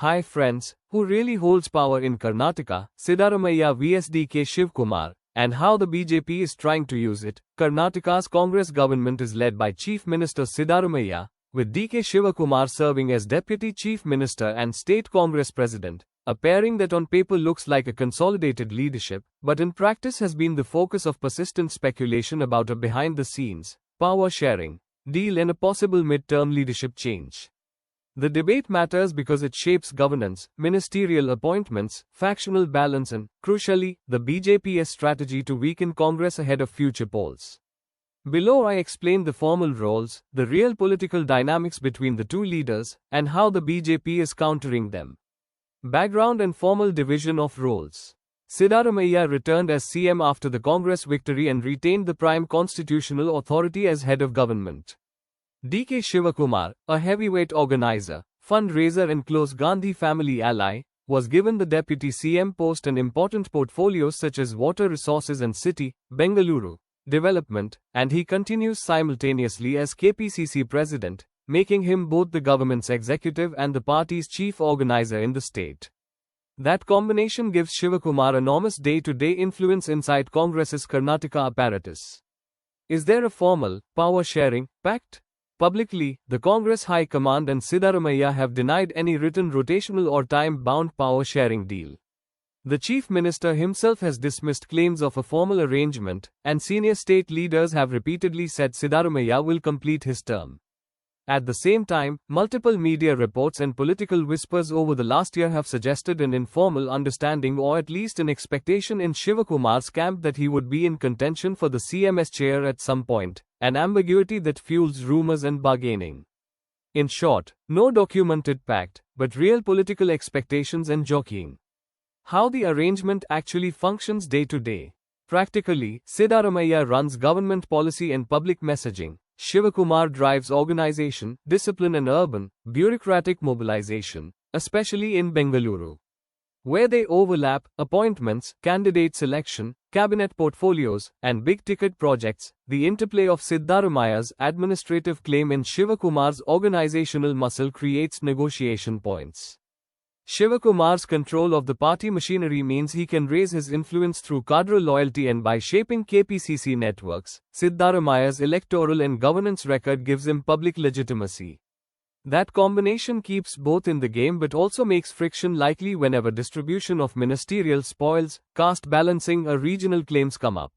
Hi friends, who really holds power in Karnataka, Siddaramaiah vs DK Shivkumar, and how the BJP is trying to use it. Karnataka's Congress government is led by Chief Minister Siddaramaiah, with DK Shivakumar serving as Deputy Chief Minister and State Congress President, a pairing that on paper looks like a consolidated leadership, but in practice has been the focus of persistent speculation about a behind-the-scenes, power-sharing deal and a possible mid-term leadership change. The debate matters because it shapes governance, ministerial appointments, factional balance and, crucially, the BJP's strategy to weaken Congress ahead of future polls. Below I explain the formal roles, the real political dynamics between the two leaders, and how the BJP is countering them. Background and formal division of roles. Siddaramaiah returned as CM after the Congress victory and retained the prime constitutional authority as head of government. DK Shivakumar, a heavyweight organizer, fundraiser and close Gandhi family ally, was given the Deputy CM post and important portfolios such as water resources and city, Bengaluru, development, and he continues simultaneously as KPCC president, making him both the government's executive and the party's chief organizer in the state. That combination gives Shivakumar enormous day-to-day influence inside Congress's Karnataka apparatus. Is there a formal, power-sharing pact? Publicly, the Congress High Command and Siddaramaiah have denied any written rotational or time-bound power-sharing deal. The Chief Minister himself has dismissed claims of a formal arrangement, and senior state leaders have repeatedly said Siddaramaiah will complete his term. At the same time, multiple media reports and political whispers over the last year have suggested an informal understanding or at least an expectation in Shivakumar's camp that he would be in contention for the CMS chair at some point, an ambiguity that fuels rumors and bargaining. In short, no documented pact, but real political expectations and jockeying. How the arrangement actually functions day to day. Practically, Siddaramaiah runs government policy and public messaging. Shivakumar drives organization, discipline and urban, bureaucratic mobilization, especially in Bengaluru. Where they overlap, appointments, candidate selection, cabinet portfolios, and big-ticket projects, the interplay of Siddaramaiah's administrative claim and Shivakumar's organizational muscle creates negotiation points. Shivakumar's control of the party machinery means he can raise his influence through cadre loyalty and by shaping KPCC networks. Siddaramaiah's electoral and governance record gives him public legitimacy. That combination keeps both in the game but also makes friction likely whenever distribution of ministerial spoils, caste balancing or regional claims come up.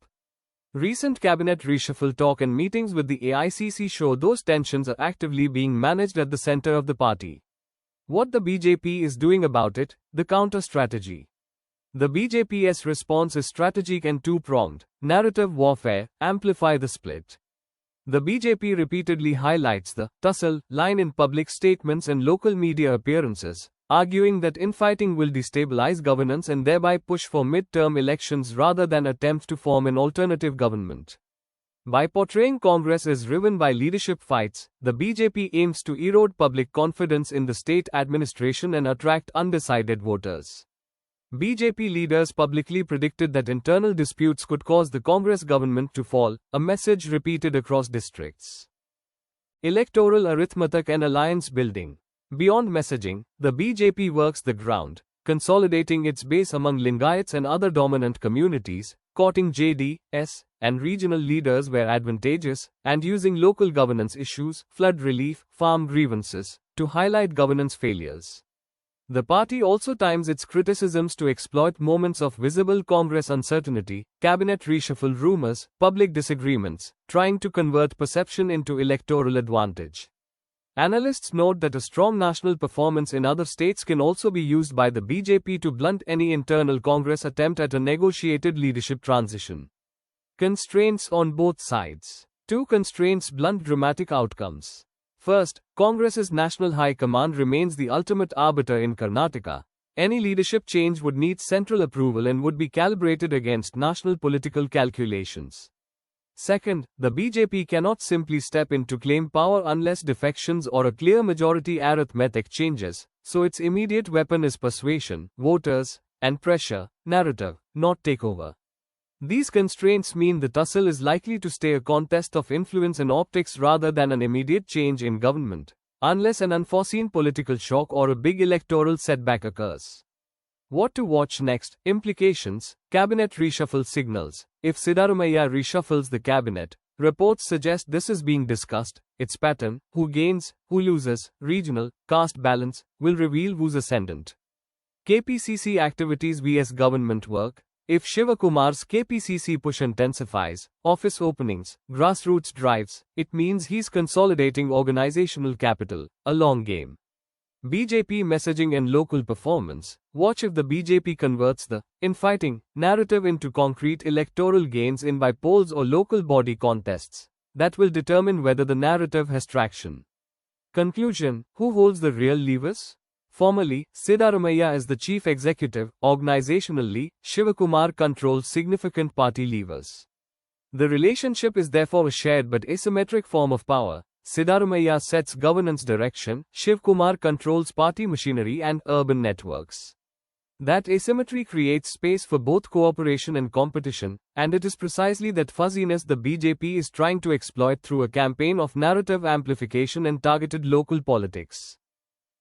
Recent cabinet reshuffle talk and meetings with the AICC show those tensions are actively being managed at the center of the party. What the BJP is doing about it, the counter-strategy. The BJP's response is strategic and two-pronged: narrative warfare, amplify the split. The BJP repeatedly highlights the tussle line in public statements and local media appearances, arguing that infighting will destabilize governance and thereby push for mid-term elections rather than attempt to form an alternative government. By portraying Congress as riven by leadership fights, the BJP aims to erode public confidence in the state administration and attract undecided voters. BJP leaders publicly predicted that internal disputes could cause the Congress government to fall, a message repeated across districts. Electoral arithmetic and alliance building. Beyond messaging, the BJP works the ground, consolidating its base among Lingayats and other dominant communities, courting JD.S. and regional leaders where advantageous, and using local governance issues, flood relief, farm grievances, to highlight governance failures. The party also times its criticisms to exploit moments of visible Congress uncertainty, cabinet reshuffle rumors, public disagreements, trying to convert perception into electoral advantage. Analysts note that a strong national performance in other states can also be used by the BJP to blunt any internal Congress attempt at a negotiated leadership transition. Constraints on both sides. Two constraints blunt dramatic outcomes. First, Congress's National High Command remains the ultimate arbiter in Karnataka. Any leadership change would need central approval and would be calibrated against national political calculations. Second, the BJP cannot simply step in to claim power unless defections or a clear majority arithmetic changes, so its immediate weapon is persuasion, voters, and pressure, narrative, not takeover. These constraints mean the tussle is likely to stay a contest of influence and optics rather than an immediate change in government. unless an unforeseen political shock or a big electoral setback occurs. What to watch next? Implications. Cabinet reshuffle signals. If Siddaramaiah reshuffles the cabinet, reports suggest this is being discussed. Its pattern, who gains, who loses, regional, caste balance, will reveal who's ascendant. KPCC activities vs government work. If Shivakumar's KPCC push intensifies, office openings, grassroots drives, it means he's consolidating organizational capital, a long game. BJP messaging and local performance. Watch if the BJP converts the infighting narrative into concrete electoral gains in by polls or local body contests. That will determine whether the narrative has traction. Conclusion. Who holds the real levers? Formally, Siddaramaiah is the chief executive. Organizationally, Shivakumar controls significant party levers. The relationship is therefore a shared but asymmetric form of power. Siddaramaiah sets governance direction, Shivkumar controls party machinery and urban networks. That asymmetry creates space for both cooperation and competition, and it is precisely that fuzziness the BJP is trying to exploit through a campaign of narrative amplification and targeted local politics.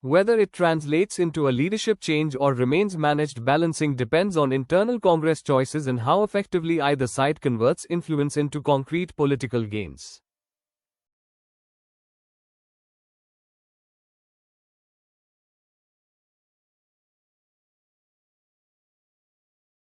Whether it translates into a leadership change or remains managed balancing depends on internal Congress choices and how effectively either side converts influence into concrete political gains.